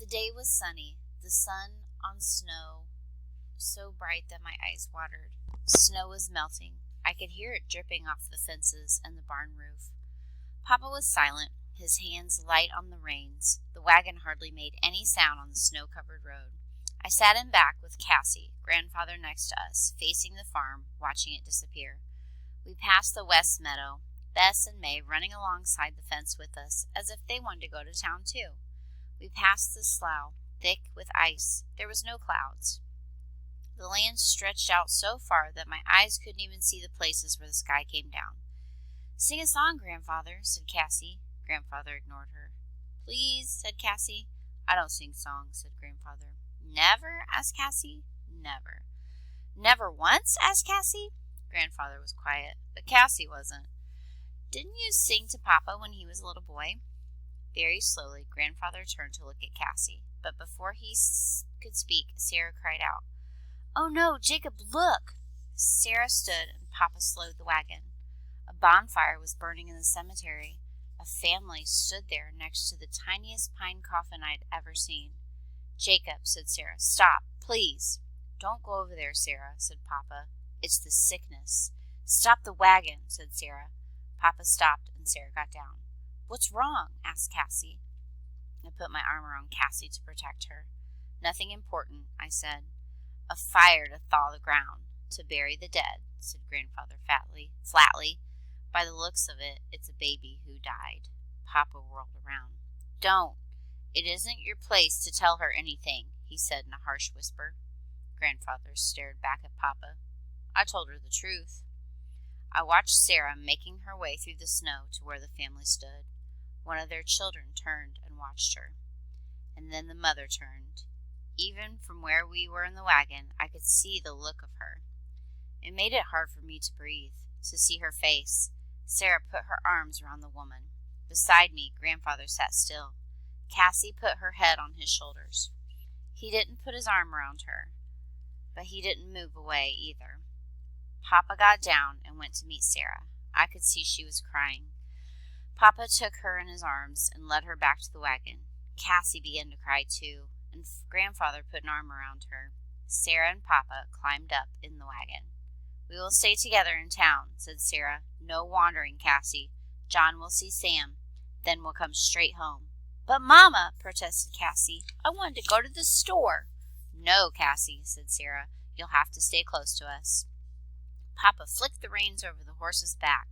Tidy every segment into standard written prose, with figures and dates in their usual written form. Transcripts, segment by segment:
The day was sunny, the sun on snow so bright that my eyes watered. Snow was melting. I could hear it dripping off the fences and the barn roof. Papa was silent, his hands light on the reins. The wagon hardly made any sound on the snow-covered road. I sat in back with Cassie, grandfather next to us, facing the farm, watching it disappear. We passed the west meadow, Bess and May running alongside the fence with us, as if they wanted to go to town too. We passed the slough, thick with ice. There was no clouds. The land stretched out so far that my eyes couldn't even see the places where the sky came down. "Sing a song, Grandfather," said Cassie. Grandfather ignored her. "Please," said Cassie. "I don't sing songs," said Grandfather. "Never?" asked Cassie. "Never." "Never once?" asked Cassie. Grandfather was quiet, but Cassie wasn't. "Didn't you sing to Papa when he was a little boy?" Very slowly, Grandfather turned to look at Cassie, but before he could speak, Sarah cried out, "Oh no, Jacob, look!" Sarah stood and Papa slowed the wagon. A bonfire was burning in the cemetery. A family stood there next to the tiniest pine coffin I'd ever seen. "Jacob," said Sarah, "stop, please." "Don't go over there, Sarah," said Papa. "It's the sickness." "Stop the wagon," said Sarah. Papa stopped and Sarah got down. "What's wrong?" asked Cassie. I put my arm around Cassie to protect her. "Nothing important," I said. "A fire to thaw the ground, to bury the dead," said Grandfather flatly. "By the looks of it, it's a baby who died." Papa whirled around. "Don't. It isn't your place to tell her anything," he said in a harsh whisper. Grandfather stared back at Papa. "I told her the truth." I watched Sarah making her way through the snow to where the family stood. One of their children turned and watched her. And then the mother turned. Even from where we were in the wagon, I could see the look of her. It made it hard for me to breathe, to see her face. Sarah put her arms around the woman. Beside me, Grandfather sat still. Cassie put her head on his shoulders. He didn't put his arm around her, but he didn't move away either. Papa got down and went to meet Sarah. I could see she was crying. Papa took her in his arms and led her back to the wagon. Cassie began to cry too, and Grandfather put an arm around her. Sarah and Papa climbed up in the wagon. "We will stay together in town," said Sarah. "No wandering, Cassie. John will see Sam. Then we'll come straight home." "But Mama," protested Cassie, "I wanted to go to the store." "No, Cassie," said Sarah. "You'll have to stay close to us." Papa flicked the reins over the horse's back.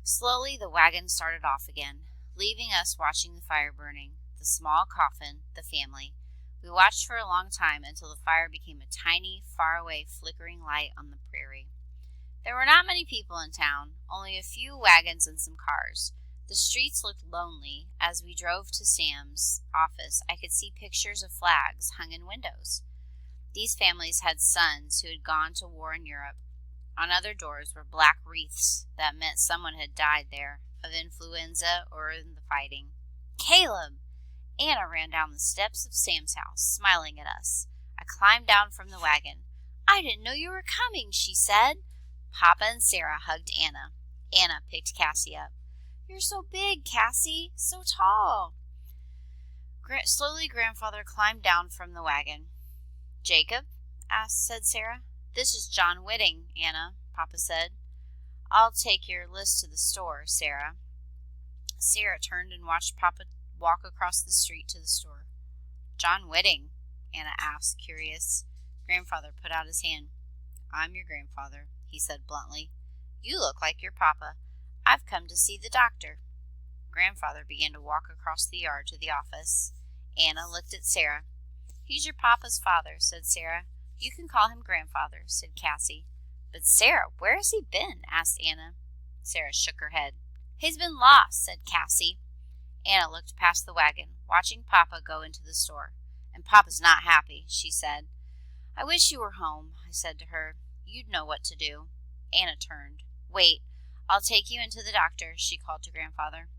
Slowly the wagon started off again, leaving us watching the fire burning, the small coffin, the family. We watched for a long time until the fire became a tiny, faraway, flickering light on the prairie. There were not many people in town, only a few wagons and some cars. The streets looked lonely. As we drove to Sam's office, I could see pictures of flags hung in windows. These families had sons who had gone to war in Europe. On other doors were black wreaths that meant someone had died there, of influenza or in the fighting. "Caleb!" Anna ran down the steps of Sam's house, smiling at us. I climbed down from the wagon. "I didn't know you were coming," she said. Papa and Sarah hugged Anna. Anna picked Cassie up. "You're so big, Cassie, so tall." Slowly, Grandfather climbed down from the wagon. "Jacob?" said Sarah. "This is John Whitting, Anna," Papa said. "I'll take your list to the store, Sarah." Sarah turned and watched Papa walk across the street to the store. "John Whitting?" Anna asked, curious. Grandfather put out his hand. "I'm your grandfather," he said bluntly. "You look like your papa. I've come to see the doctor." Grandfather began to walk across the yard to the office. Anna looked at Sarah. "He's your papa's father," said Sarah. "You can call him Grandfather," said Cassie. "But Sarah, where has he been?" asked Anna. Sarah shook her head. "He's been lost," said Cassie. Anna looked past the wagon, watching Papa go into the store. "And Papa's not happy," she said. "I wish you were home," I said to her. "You'd know what to do." Anna turned. "Wait, I'll take you into the doctor," she called to Grandfather.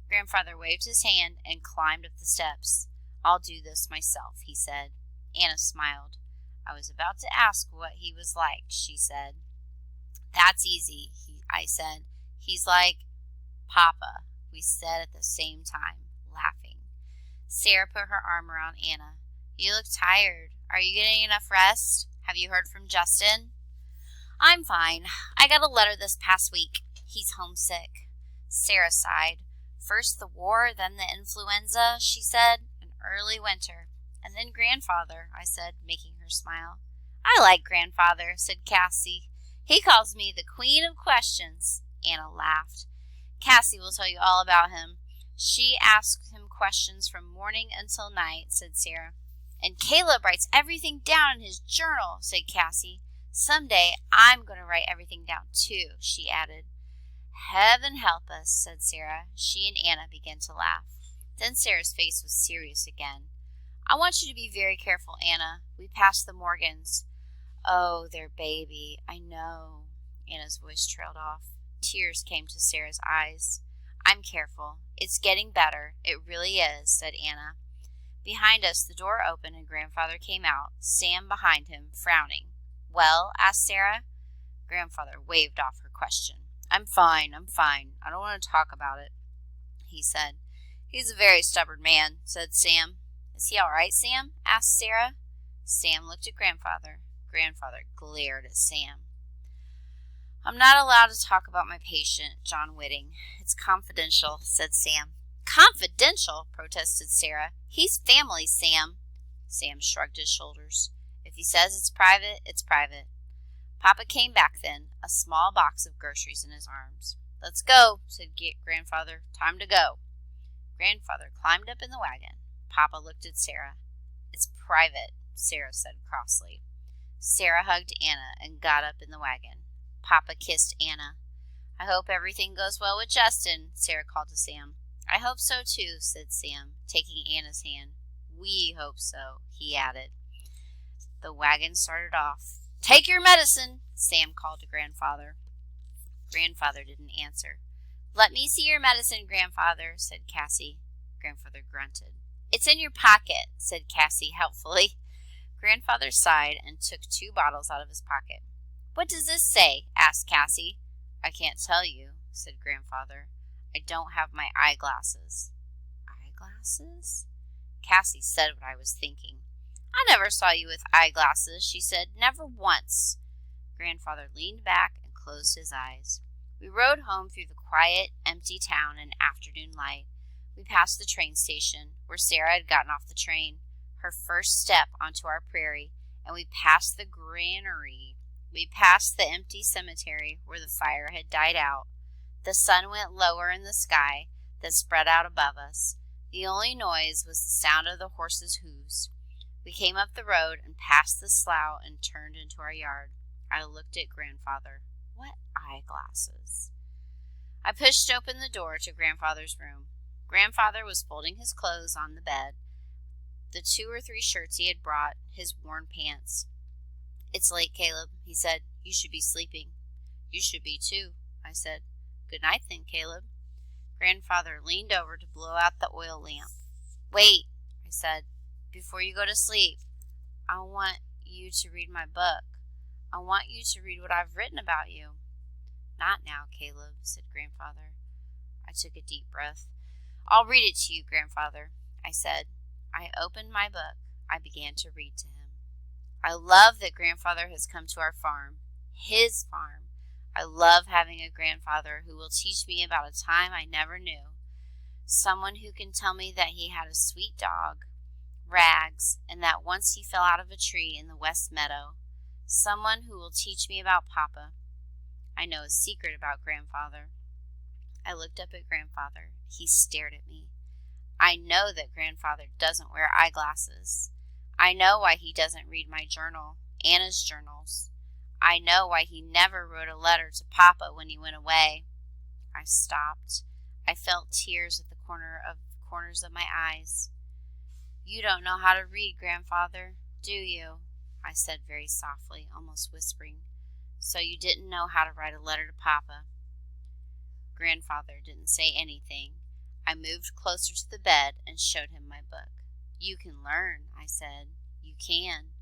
Grandfather waved his hand and climbed up the steps. "I'll do this myself," he said. Anna smiled. "I was about to ask what he was like," she said. "That's easy," I said. "He's like Papa," we said at the same time, laughing. Sarah put her arm around Anna. You look tired. Are you getting enough rest? Have you heard from Justin? I'm fine. I got a letter this past week. He's homesick. Sarah sighed. First the war, then the influenza, she said, an early winter. And then grandfather, I said, making her smile. I like grandfather, said Cassie. He calls me the queen of questions. Anna laughed. Cassie will tell you all about him. She asks him questions from morning until night, said Sarah. And Caleb writes everything down in his journal, said Cassie. Someday I'm going to write everything down too, she added. Heaven help us, said Sarah. She and Anna began to laugh. Then Sarah's face was serious again. I want you to be very careful, Anna. We passed the Morgans. Oh, their baby. I know. Anna's voice trailed off. Tears came to Sarah's eyes. I'm careful. It's getting better. It really is, said Anna. Behind us, the door opened and Grandfather came out, Sam behind him, frowning. Well, asked Sarah. Grandfather waved off her question. I'm fine. I don't want to talk about it, he said. He's a very stubborn man, said Sam. Is he all right, Sam? Asked Sarah. Sam looked at Grandfather. Grandfather glared at Sam. I'm not allowed to talk about my patient, John Whitting. It's confidential, said Sam. Confidential, protested Sarah. He's family, Sam. Sam shrugged his shoulders. If he says it's private, it's private. Papa came back then, a small box of groceries in his arms. Let's go, said Grandfather. Time to go. Grandfather climbed up in the wagon. Papa looked at Sarah. It's private, Sarah said crossly. Sarah hugged Anna and got up in the wagon. Papa kissed Anna. I hope everything goes well with Justin, Sarah called to Sam. I hope so too, said Sam, taking Anna's hand. We hope so, he added. The wagon started off. Take your medicine, Sam called to Grandfather. Grandfather didn't answer. Let me see your medicine, Grandfather, said Cassie. Grandfather grunted. It's in your pocket, said Cassie helpfully. Grandfather sighed and took 2 bottles out of his pocket. What does this say? Asked Cassie. I can't tell you, said Grandfather. I don't have my eyeglasses. Eyeglasses? Cassie said what I was thinking. I never saw you with eyeglasses, she said. Never once. Grandfather leaned back and closed his eyes. We rode home through the quiet, empty town in afternoon light. We passed the train station, where Sarah had gotten off the train, her first step onto our prairie, and we passed the granary. We passed the empty cemetery where the fire had died out. The sun went lower in the sky that spread out above us. The only noise was the sound of the horses' hooves. We came up the road and passed the slough and turned into our yard. I looked at Grandfather. What eyeglasses? I pushed open the door to Grandfather's room. Grandfather was folding his clothes on the bed, the 2 or 3 shirts he had brought, his worn pants. It's late, Caleb, he said. You should be sleeping. You should be too, I said. Good night then, Caleb. Grandfather leaned over to blow out the oil lamp. Wait, I said, before you go to sleep, I want you to read my book. I want you to read what I've written about you. Not now, Caleb, said Grandfather. I took a deep breath. I'll read it to you, Grandfather, I said. I opened my book. I began to read to him. I love that Grandfather has come to our farm, his farm. I love having a grandfather who will teach me about a time I never knew. Someone who can tell me that he had a sweet dog, Rags, and that once he fell out of a tree in the West Meadow. Someone who will teach me about Papa. I know a secret about Grandfather. I looked up at Grandfather. He stared at me. I know that Grandfather doesn't wear eyeglasses. I know why he doesn't read my journal, Anna's journals. I know why he never wrote a letter to Papa when he went away. I stopped. I felt tears at the corners of my eyes. You don't know how to read, Grandfather, do you? I said very softly, almost whispering. So you didn't know how to write a letter to Papa. Grandfather didn't say anything. I moved closer to the bed and showed him my book. You can learn, I said. You can.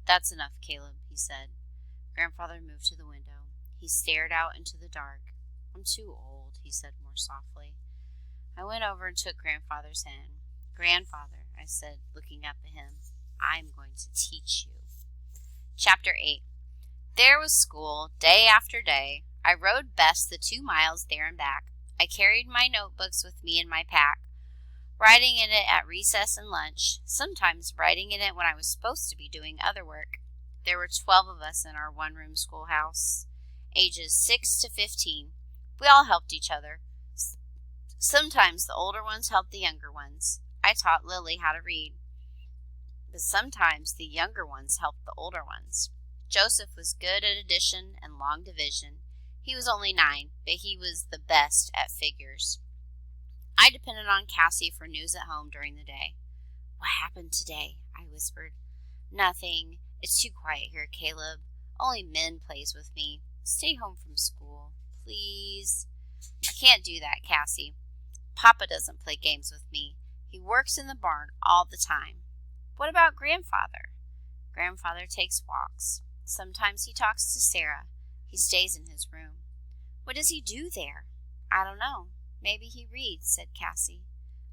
That's enough, Caleb, he said. Grandfather moved to the window. He stared out into the dark. I'm too old, he said more softly. I went over and took Grandfather's hand. Grandfather, I said, looking up at him, I'm going to teach you. Chapter 8. There was school, day after day. I rode Bess the 2 miles there and back. I carried my notebooks with me in my pack, writing in it at recess and lunch, sometimes writing in it when I was supposed to be doing other work. There were 12 of us in our one-room schoolhouse, ages 6 to 15. We all helped each other. Sometimes the older ones helped the younger ones. I taught Lily how to read, but sometimes the younger ones helped the older ones. Joseph was good at addition and long division. He was only 9, but he was the best at figures. I depended on Cassie for news at home during the day. What happened today? I whispered. Nothing. It's too quiet here, Caleb. Only Min plays with me. Stay home from school, please. I can't do that, Cassie. Papa doesn't play games with me. He works in the barn all the time. What about Grandfather? Grandfather takes walks. Sometimes he talks to Sarah. He stays in his room. What does he do there? I don't know. Maybe he reads, said Cassie.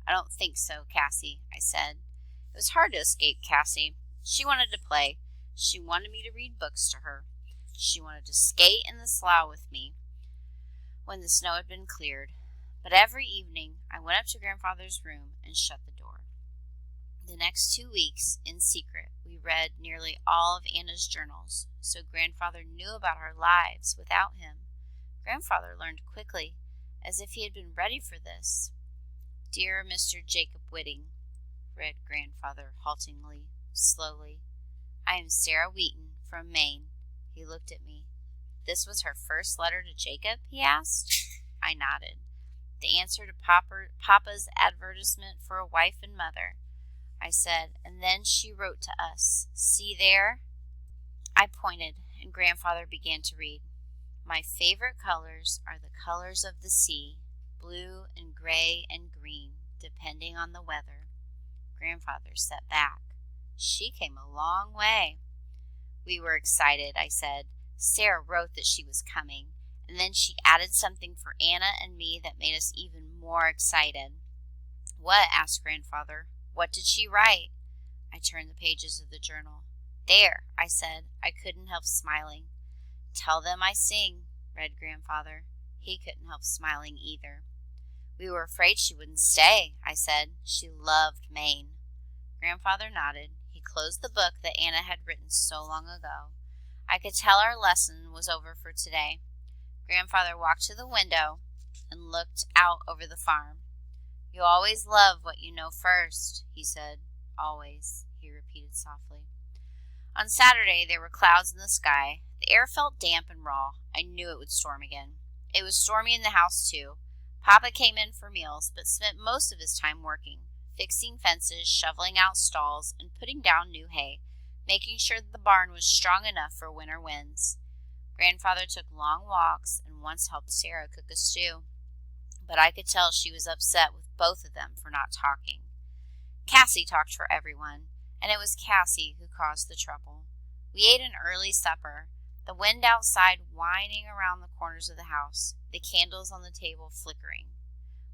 I don't think so, Cassie, I said. It was hard to escape Cassie. She wanted to play. She wanted me to read books to her. She wanted to skate in the slough with me when the snow had been cleared. But every evening I went up to Grandfather's room and shut the door. The next 2 weeks, in secret, we read nearly all of Anna's journals, so Grandfather knew about our lives without him. Grandfather learned quickly, as if he had been ready for this. Dear Mr. Jacob Whitting, read Grandfather haltingly, slowly. I am Sarah Wheaton from Maine. He looked at me. This was her first letter to Jacob, he asked. I nodded. The answer to Papa's advertisement for a wife and mother. I said, and then she wrote to us. See there? I pointed, and Grandfather began to read. My favorite colors are the colors of the sea, blue and gray and green, depending on the weather. Grandfather sat back. She came a long way. We were excited, I said. Sarah wrote that she was coming, and then she added something for Anna and me that made us even more excited. What? Asked Grandfather. What did she write? I turned the pages of the journal. There, I said. I couldn't help smiling. Tell them I sing, read Grandfather. He couldn't help smiling either. We were afraid she wouldn't stay, I said. She loved Maine. Grandfather nodded. He closed the book that Anna had written so long ago. I could tell our lesson was over for today. Grandfather walked to the window and looked out over the farm. You always love what you know first, he said. Always, he repeated softly. On Saturday, there were clouds in the sky. The air felt damp and raw. I knew it would storm again. It was stormy in the house, too. Papa came in for meals, but spent most of his time working, fixing fences, shoveling out stalls, and putting down new hay, making sure that the barn was strong enough for winter winds. Grandfather took long walks and once helped Sarah cook a stew, but I could tell she was upset with both of them for not talking. Cassie talked for everyone, and it was Cassie who caused the trouble. We ate an early supper, the wind outside whining around the corners of the house, the candles on the table flickering.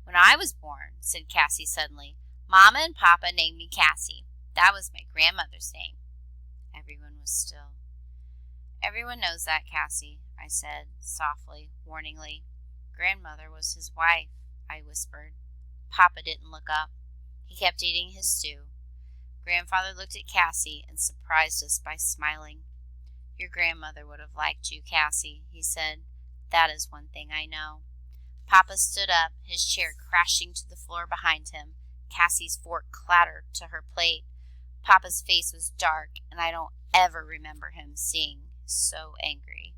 When I was born, said Cassie suddenly, Mama and Papa named me Cassie. That was my grandmother's name. Everyone was still. Everyone knows that, Cassie, I said, softly, warningly. Grandmother was his wife, I whispered. Papa didn't look up. He kept eating his stew. Grandfather looked at Cassie and surprised us by smiling. Your grandmother would have liked you, Cassie, he said. That is one thing I know. Papa stood up, his chair crashing to the floor behind him. Cassie's fork clattered to her plate. Papa's face was dark, and I don't ever remember him seeing so angry.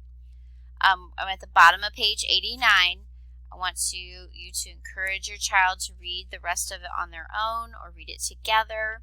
I'm at the bottom of page 89. I want you to encourage your child to read the rest of it on their own or read it together.